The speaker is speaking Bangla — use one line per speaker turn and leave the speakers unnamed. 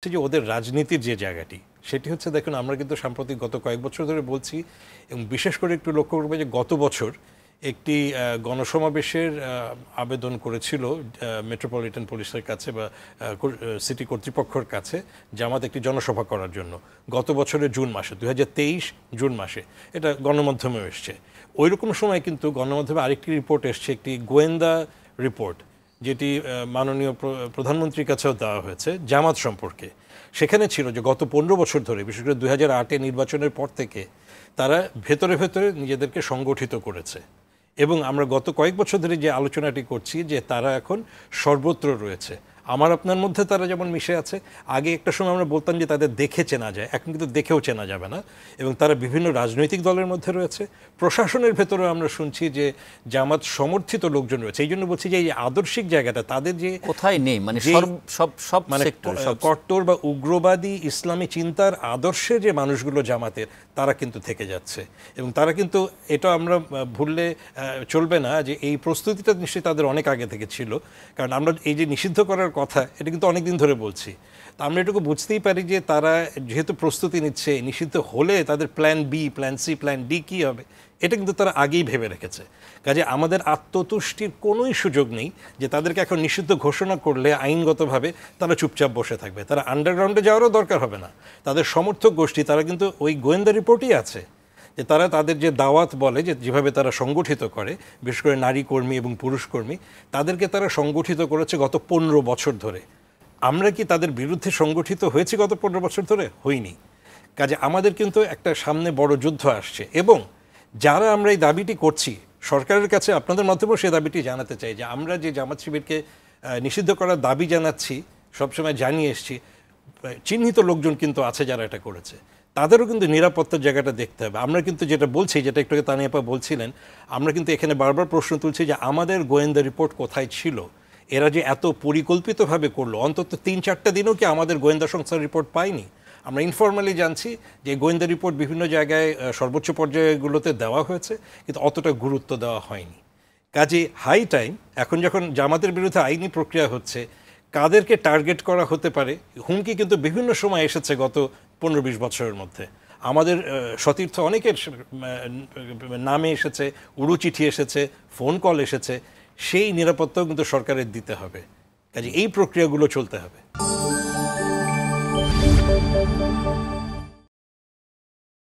যে ওদের রাজনীতির যে জায়গাটি সেটি হচ্ছে, দেখুন আমরা কিন্তু সাম্প্রতিক গত কয়েক বছর ধরে বলছি, এবং বিশেষ করে একটু লক্ষ্য করবে যে গত বছর একটি গণসমাবেশের আবেদন করেছিল মেট্রোপলিটন পুলিশের কাছে বা সিটি কর্তৃপক্ষের কাছে জামাত একটি জনসভা করার জন্য, গত বছরের জুন মাসে 2023 জুন মাসে। এটা গণমাধ্যমেও এসছে। ওই রকম সময় কিন্তু গণমাধ্যমে আরেকটি রিপোর্ট এসছে, একটি গোয়েন্দা রিপোর্ট, যেটি মাননীয় প্রধানমন্ত্রীর কাছেও দেওয়া হয়েছে জামাত সম্পর্কে। সেখানে ছিল যে গত 15 বছর ধরে, বিশেষ করে 2008-এ নির্বাচনের পর থেকে তারা ভেতরে ভেতরে নিজেদেরকে সংগঠিত করেছে। এবং আমরা গত কয়েক বছর ধরে যে আলোচনাটি করছি যে তারা এখন সর্বত্র রয়েছে। আমার আপনার মধ্যে তারা যেমন মিশে আছে, আগে একটা সময় আমরা বলতাম যে তাদের দেখে চেনা যায়, এখন কিন্তু দেখেও চেনা যাবে না। এবং তারা বিভিন্ন রাজনৈতিক দলের মধ্যে রয়েছে, প্রশাসনের ভেতরেও আমরা শুনছি যে জামাত সমর্থিত লোকজন রয়েছে। এই জন্য বলছি যে এই আদর্শিক জায়গাটা তাদের যে
কোথায় নেই, মানে সব
মানে কট্টর বা উগ্রবাদী ইসলামী চিন্তার আদর্শে যে মানুষগুলো জামাতের, তারা কিন্তু থেকে যাচ্ছে। এবং তারা কিন্তু, এটা আমরা ভুললে চলবে না যে এই প্রস্তুতিটা নিশ্চয়ই তাদের অনেক আগে থেকে ছিল। কারণ আমরা এই যে নিষিদ্ধ করার কথা, এটা কিন্তু অনেক দিন ধরে বলছি। তা আমরা এটুকু বুঝতেই পারি যে তারা যেহেতু প্রস্তুতি নিচ্ছে, নিষিদ্ধ হলে তাদের plan B, plan C, plan D কী হবে, এটা কিন্তু তারা আগেই ভেবে রেখেছে। কাজে আমাদের আত্মতুষ্টির কোনোই সুযোগ নেই যে তাদেরকে এখন নিষিদ্ধ ঘোষণা করলে আইনগতভাবে তারা চুপচাপ বসে থাকবে। তারা আন্ডারগ্রাউন্ডে যাওয়ারও দরকার হবে না। তাদের সমর্থক গোষ্ঠী, তারা কিন্তু ওই গোয়েন্দা রিপোর্টই আছে যে তারা তাদের যে দাওয়াত বলে, যে যেভাবে তারা সংগঠিত করে, বিশেষ করে নারী কর্মী এবং পুরুষ কর্মী, তাদেরকে তারা সংগঠিত করেছে গত 15 বছর ধরে। আমরা কি তাদের বিরুদ্ধে সংগঠিত হয়েছি গত 15 বছর ধরে? হইনি। কাজে আমাদের কিন্তু একটা সামনে বড় যুদ্ধ আসছে। এবং যারা আমরা এই দাবিটি করছি, সরকারের কাছে আপনাদের মাধ্যমেও সে দাবিটি জানাতে চাই যে আমরা যে জামাত শিবিরকে নিষিদ্ধ করার দাবি জানাচ্ছি, সবসময় জানিয়ে এসছি, চিহ্নিত লোকজন কিন্তু আছে যারা এটা করেছে। তাদেরও কিন্তু নিরাপত্তার জায়গাটা দেখতে হবে। আমরা কিন্তু যেটা বলছি, যেটা একটু আগে তানিয়া আপা বলছিলেন, আমরা কিন্তু এখানে বারবার প্রশ্ন তুলছি যে আমাদের গোয়েন্দা রিপোর্ট কোথায় ছিল? এরা যে এত পরিকল্পিতভাবে করলো, অন্তত 3-4টা দিনও কি আমাদের গোয়েন্দা সংস্থার রিপোর্ট পাইনি? আমরা ইনফর্মালি জানছি যে গোয়েন্দা রিপোর্ট বিভিন্ন জায়গায় সর্বোচ্চ পর্যায়গুলোতে দেওয়া হয়েছে, কিন্তু অতটা গুরুত্ব দেওয়া হয়নি। কাজে হাই টাইম, এখন যখন জামাতের বিরুদ্ধে আইনি প্রক্রিয়া হচ্ছে, কাদেরকে টার্গেট করা হতে পারে, হুমকি কিন্তু বিভিন্ন সময় এসেছে গত 15-20 বছরের মধ্যে। আমাদের সতীর্থ অনেকের নামে এসেছে, উড়ু চিঠি এসেছে, ফোন কল এসেছে। সেই নিরাপত্তাও কিন্তু সরকারের দিতে হবে। কাজে এই প্রক্রিয়াগুলো চলতে হবে।